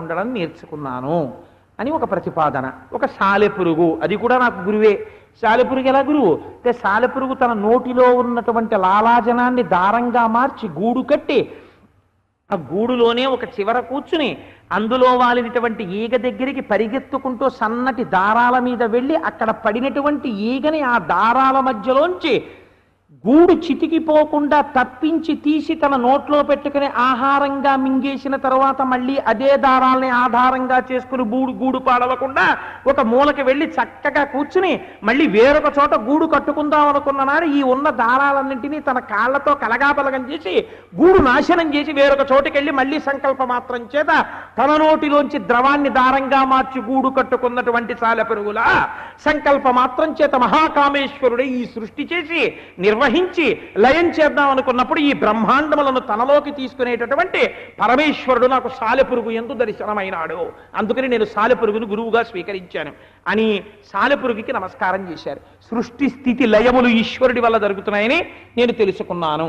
ఉండడం నేర్చుకున్నాను అని ఒక ప్రతిపాదన. ఒక సాలెపురుగు, అది కూడా నాకు గురువే. సాలెపురుగు ఎలా గురువు అంటే, సాలెపురుగు తన నోటిలో ఉన్నటువంటి లాలాజనాన్ని దారంగా మార్చి గూడు కట్టి ఆ గూడులోనే ఒక చివర కూర్చుని అందులో వాలినటువంటి ఈగ దగ్గరికి పరిగెత్తుకుంటూ సన్నటి దారాల మీద వెళ్ళి అక్కడ పడినటువంటి ఈగని ఆ దారాల మధ్యలోంచి గూడు చితికిపోకుండా తప్పించి తీసి తన నోట్లో పెట్టుకుని ఆహారంగా మింగేసిన తర్వాత మళ్ళీ అదే దారాలని ఆధారంగా చేసుకుని గూడు పాడవకుండా ఒక మూలకి వెళ్ళి చక్కగా కూర్చుని మళ్ళీ వేరొక చోట గూడు కట్టుకుందాం అనుకున్న నాడు ఈ ఉన్న దారాలన్నింటినీ తన కాళ్లతో కలగాబలగం చేసి గూడు నాశనం చేసి వేరొక చోటుకి వెళ్ళి మళ్ళీ సంకల్ప మాత్రం చేత తన నోటిలోంచి ద్రవాన్ని దారంగా మార్చి గూడు కట్టుకున్నటువంటి సాలెపురుగులా సంకల్ప మాత్రం చేత మహాకామేశ్వరుడే ఈ సృష్టి చేసి నిర్వహించి లయం చేద్దాం అనుకున్నప్పుడు ఈ బ్రహ్మాండములను తనలోకి తీసుకునేటటువంటి పరమేశ్వరుడు నాకు సాలెపురుగు యందు దర్శనమైనాడు. అందుకని నేను సాలెపురుగును గురువుగా స్వీకరించాను అని సాలెపురుగుకి నమస్కారం చేశారు. సృష్టి స్థితి లయములు ఈశ్వరుడి వల్ల జరుగుతున్నాయని నేను తెలుసుకున్నాను.